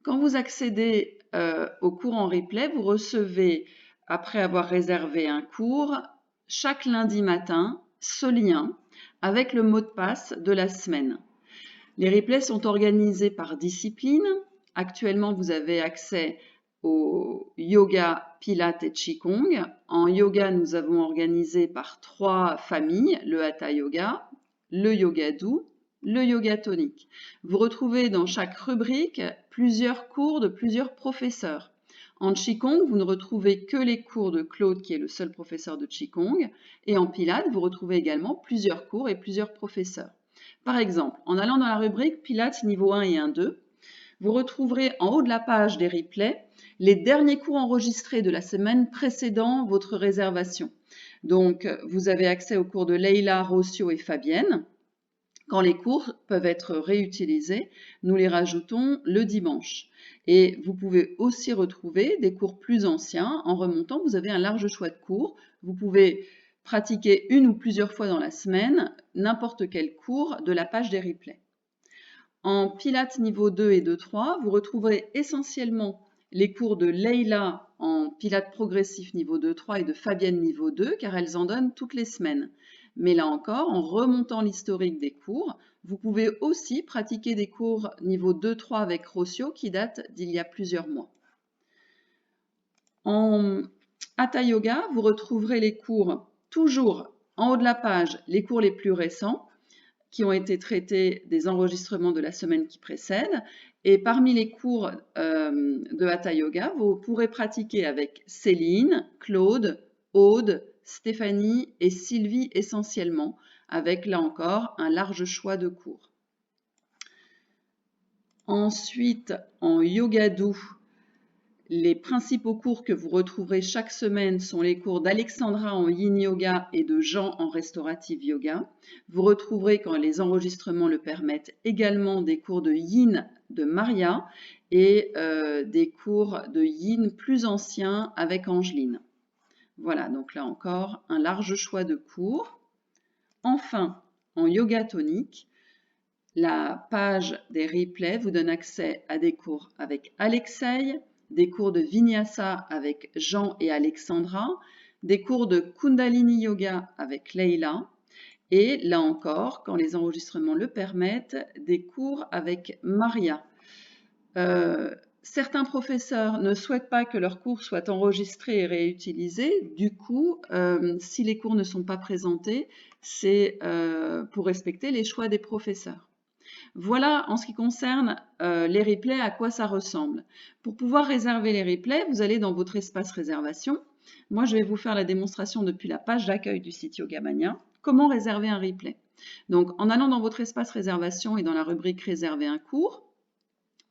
Quand vous accédez au cours en replay, vous recevez, après avoir réservé un cours, chaque lundi matin, ce lien avec le mot de passe de la semaine. Les replays sont organisés par discipline. Actuellement, vous avez accès au yoga, pilates et qigong. En yoga, nous avons organisé par 3 familles, le hatha yoga, le yoga doux, le yoga tonique. Vous retrouvez dans chaque rubrique plusieurs cours de plusieurs professeurs. En qigong, vous ne retrouvez que les cours de Claude, qui est le seul professeur de qigong. Et en pilates, vous retrouvez également plusieurs cours et plusieurs professeurs. Par exemple, en allant dans la rubrique Pilates niveau 1 et 1.2, vous retrouverez en haut de la page des replays les derniers cours enregistrés de la semaine précédant votre réservation. Donc, vous avez accès aux cours de Leïla, Rossio et Fabienne. Quand les cours peuvent être réutilisés, nous les rajoutons le dimanche. Et vous pouvez aussi retrouver des cours plus anciens. En remontant, vous avez un large choix de cours. Vous pouvez pratiquer une ou plusieurs fois dans la semaine n'importe quel cours de la page des replays. En Pilates niveau 2 et 2-3, vous retrouverez essentiellement les cours de Leïla en Pilates progressif niveau 2-3 et de Fabienne niveau 2, car elles en donnent toutes les semaines. Mais là encore, en remontant l'historique des cours, vous pouvez aussi pratiquer des cours niveau 2-3 avec Rossio qui datent d'il y a plusieurs mois. En Hatha Yoga, vous retrouverez les cours toujours en haut de la page, les cours les plus récents qui ont été traités des enregistrements de la semaine qui précède. Et parmi les cours de Hatha Yoga, vous pourrez pratiquer avec Céline, Claude, Aude, Stéphanie et Sylvie essentiellement, avec là encore un large choix de cours. Ensuite, en yoga doux, les principaux cours que vous retrouverez chaque semaine sont les cours d'Alexandra en yin yoga et de Jean en restaurative yoga. Vous retrouverez, quand les enregistrements le permettent, également des cours de yin de Maria et des cours de yin plus anciens avec Angeline. Voilà, donc là encore, un large choix de cours. Enfin, en yoga tonique, la page des replays vous donne accès à des cours avec Alexei, des cours de Vinyasa avec Jean et Alexandra, des cours de Kundalini Yoga avec Leïla, et là encore, quand les enregistrements le permettent, des cours avec Maria. Certains professeurs ne souhaitent pas que leurs cours soient enregistrés et réutilisés. Du coup, si les cours ne sont pas présentés, c'est pour respecter les choix des professeurs. Voilà en ce qui concerne les replays, à quoi ça ressemble. Pour pouvoir réserver les replays, vous allez dans votre espace réservation. Moi, je vais vous faire la démonstration depuis la page d'accueil du site Yogamania. Comment réserver un replay? Donc, en allant dans votre espace réservation et dans la rubrique Réserver un cours,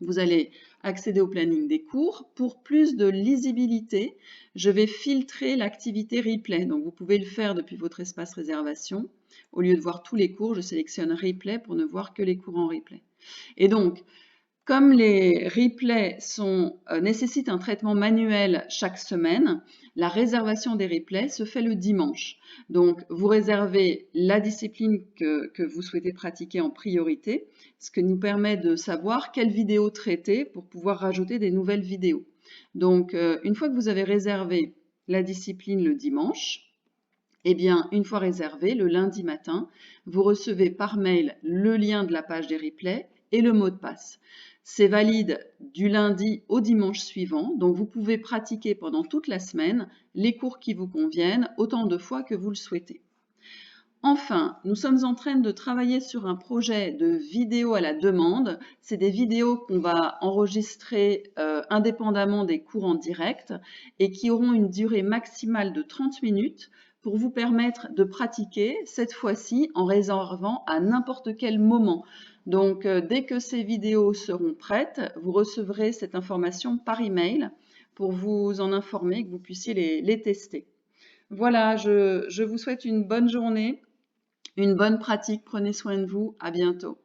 vous allez accéder au planning des cours. Pour plus de lisibilité, je vais filtrer l'activité replay. Donc, vous pouvez le faire depuis votre espace réservation. Au lieu de voir tous les cours, je sélectionne replay pour ne voir que les cours en replay. Et donc, comme les replays nécessitent un traitement manuel chaque semaine, la réservation des replays se fait le dimanche. Donc, vous réservez la discipline que vous souhaitez pratiquer en priorité, ce qui nous permet de savoir quelles vidéos traiter pour pouvoir rajouter des nouvelles vidéos. Donc, une fois que vous avez réservé la discipline le dimanche, eh bien, une fois réservé, le lundi matin, vous recevez par mail le lien de la page des replays et le mot de passe. C'est valide du lundi au dimanche suivant, donc vous pouvez pratiquer pendant toute la semaine les cours qui vous conviennent autant de fois que vous le souhaitez. Enfin, nous sommes en train de travailler sur un projet de vidéo à la demande. C'est des vidéos qu'on va enregistrer indépendamment des cours en direct et qui auront une durée maximale de 30 minutes pour vous permettre de pratiquer, cette fois-ci en réservant à n'importe quel moment. Donc, dès que ces vidéos seront prêtes, vous recevrez cette information par email pour vous en informer, que vous puissiez les tester. Voilà, je vous souhaite une bonne journée, une bonne pratique. Prenez soin de vous. À bientôt.